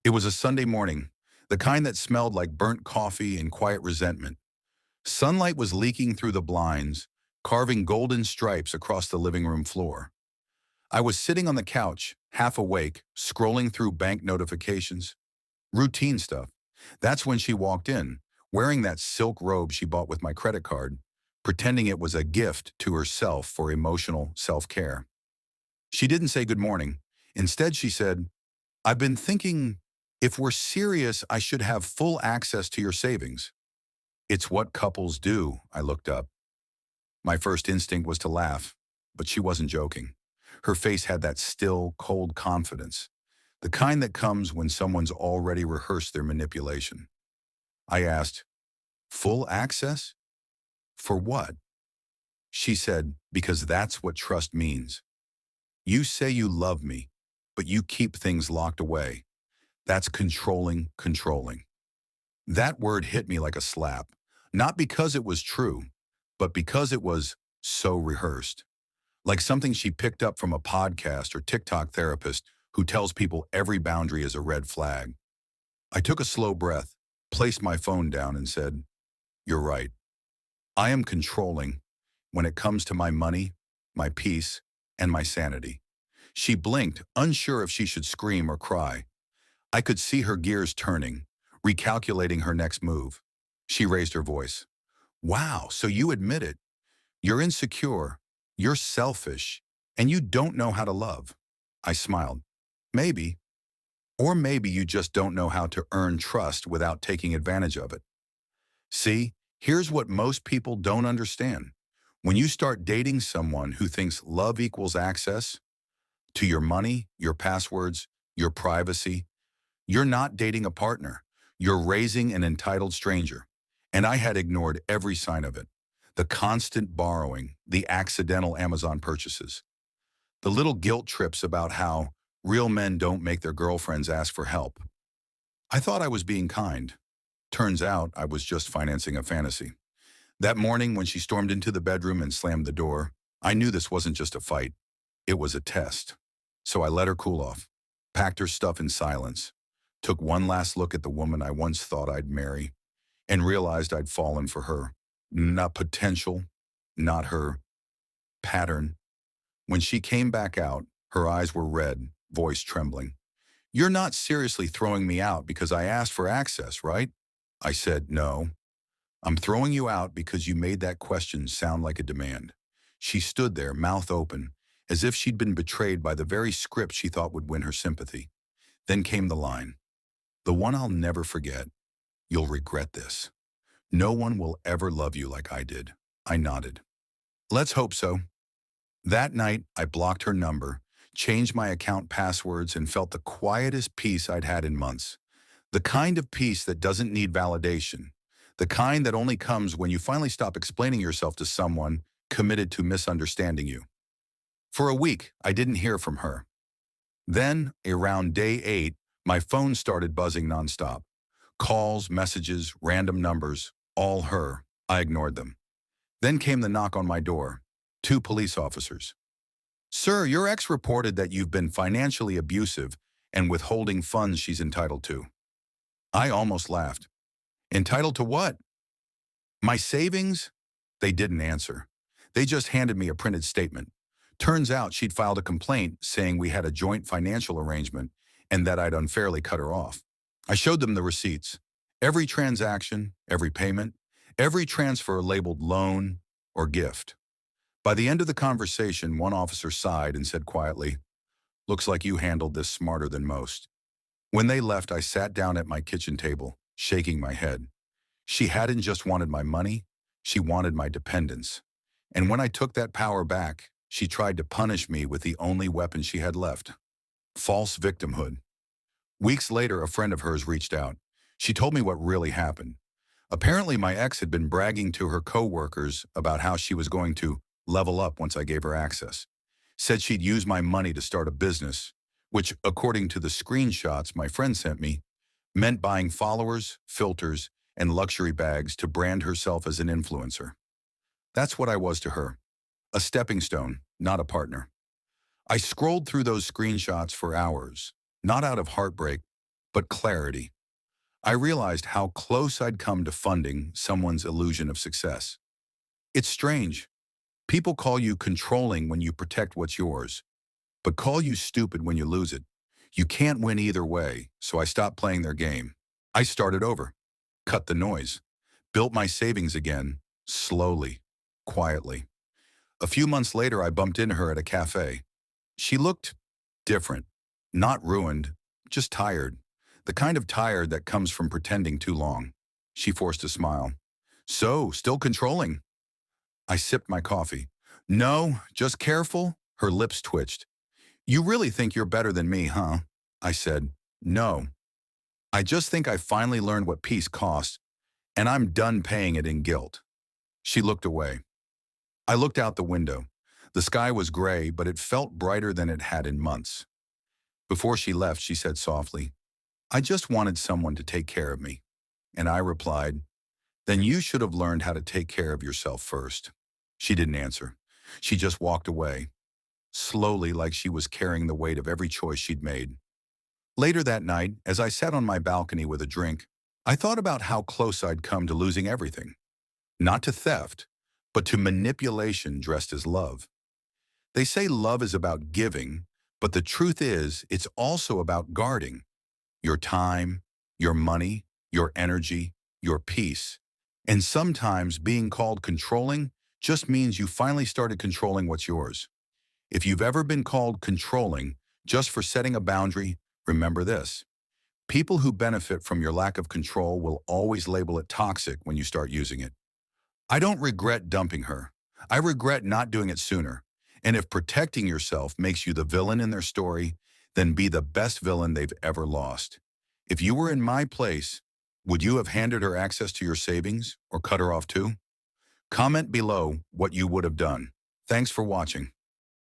It was a Sunday morning, the kind that smelled like burnt coffee and quiet resentment. Sunlight was leaking through the blinds, carving golden stripes across the living room floor. I was sitting on the couch, half awake, scrolling through bank notifications. Routine stuff. That's when she walked in, wearing that silk robe she bought with my credit card, pretending it was a gift to herself for emotional self-care. She didn't say good morning. Instead, she said, "I've been thinking, if we're serious, I should have full access to your savings." "It's what couples do," I looked up. My first instinct was to laugh, but she wasn't joking. Her face had that still, cold confidence, the kind that comes when someone's already rehearsed their manipulation. I asked, "Full access? For what?" She said, "Because that's what trust means. You say you love me, but you keep things locked away. That's controlling. That word hit me like a slap, not because it was true, but because it was so rehearsed. Like something she picked up from a podcast or TikTok therapist who tells people every boundary is a red flag. I took a slow breath, placed my phone down and said, "You're right. I am controlling when it comes to my money, my peace, and my sanity." She blinked, unsure if she should scream or cry. I could see her gears turning, recalculating her next move. She raised her voice. "Wow, so you admit it. You're insecure, you're selfish, and you don't know how to love." I smiled. "Maybe. Or maybe you just don't know how to earn trust without taking advantage of it. See, here's what most people don't understand. When you start dating someone who thinks love equals access to your money, your passwords, your privacy, you're not dating a partner. You're raising an entitled stranger." And I had ignored every sign of it. The constant borrowing, the accidental Amazon purchases, the little guilt trips about how real men don't make their girlfriends ask for help. I thought I was being kind. Turns out I was just financing a fantasy. That morning when she stormed into the bedroom and slammed the door, I knew this wasn't just a fight. It was a test. So I let her cool off, packed her stuff in silence, took one last look at the woman I once thought I'd marry, and realized I'd fallen for her. Not potential, not her. Pattern. When she came back out, her eyes were red, voice trembling. "You're not seriously throwing me out because I asked for access, right?" I said, "No. I'm throwing you out because you made that question sound like a demand." She stood there, mouth open, as if she'd been betrayed by the very script she thought would win her sympathy. Then came the line, the one I'll never forget. "You'll regret this. No one will ever love you like I did." I nodded. "Let's hope so." That night, I blocked her number, changed my account passwords, and felt the quietest peace I'd had in months. The kind of peace that doesn't need validation. The kind that only comes when you finally stop explaining yourself to someone committed to misunderstanding you. For a week, I didn't hear from her. Then, around day 8, my phone started buzzing nonstop. Calls, messages, random numbers, all her. I ignored them. Then came the knock on my door. 2 police officers. "Sir, your ex reported that you've been financially abusive and withholding funds she's entitled to." I almost laughed. "Entitled to what?" "My savings?" They didn't answer. They just handed me a printed statement. Turns out she'd filed a complaint saying we had a joint financial arrangement and that I'd unfairly cut her off. I showed them the receipts. Every transaction, every payment, every transfer labeled loan or gift. By the end of the conversation, one officer sighed and said quietly, "Looks like you handled this smarter than most." When they left, I sat down at my kitchen table, shaking my head. She hadn't just wanted my money, she wanted my dependence. And when I took that power back, she tried to punish me with the only weapon she had left: false victimhood. Weeks later, a friend of hers reached out. She told me what really happened. Apparently, my ex had been bragging to her coworkers about how she was going to level up once I gave her access. Said she'd use my money to start a business, which, according to the screenshots my friend sent me, meant buying followers, filters, and luxury bags to brand herself as an influencer. That's what I was to her. A stepping stone, not a partner. I scrolled through those screenshots for hours, not out of heartbreak, but clarity. I realized how close I'd come to funding someone's illusion of success. It's strange. People call you controlling when you protect what's yours, but call you stupid when you lose it. You can't win either way, so I stopped playing their game. I started over, cut the noise, built my savings again, slowly, quietly. A few months later, I bumped into her at a cafe. She looked different, not ruined, just tired. The kind of tired that comes from pretending too long. She forced a smile. So, still controlling? I sipped my coffee. No, just careful. Her lips twitched. You really think you're better than me, huh? I said, no. I just think I finally learned what peace costs, and I'm done paying it in guilt. She looked away. I looked out the window. The sky was gray, but it felt brighter than it had in months. Before she left, she said softly, I just wanted someone to take care of me. And I replied, then you should have learned how to take care of yourself first. She didn't answer. She just walked away, slowly, like she was carrying the weight of every choice she'd made. Later that night, as I sat on my balcony with a drink, I thought about how close I'd come to losing everything. Not to theft, but to manipulation dressed as love. They say love is about giving, but the truth is it's also about guarding. Your time, your money, your energy, your peace. And sometimes being called controlling just means you finally started controlling what's yours. If you've ever been called controlling just for setting a boundary, remember this. People who benefit from your lack of control will always label it toxic when you start using it. I don't regret dumping her. I regret not doing it sooner. And if protecting yourself makes you the villain in their story, then be the best villain they've ever lost. If you were in my place, would you have handed her access to your savings or cut her off too? Comment below what you would have done. Thanks for watching.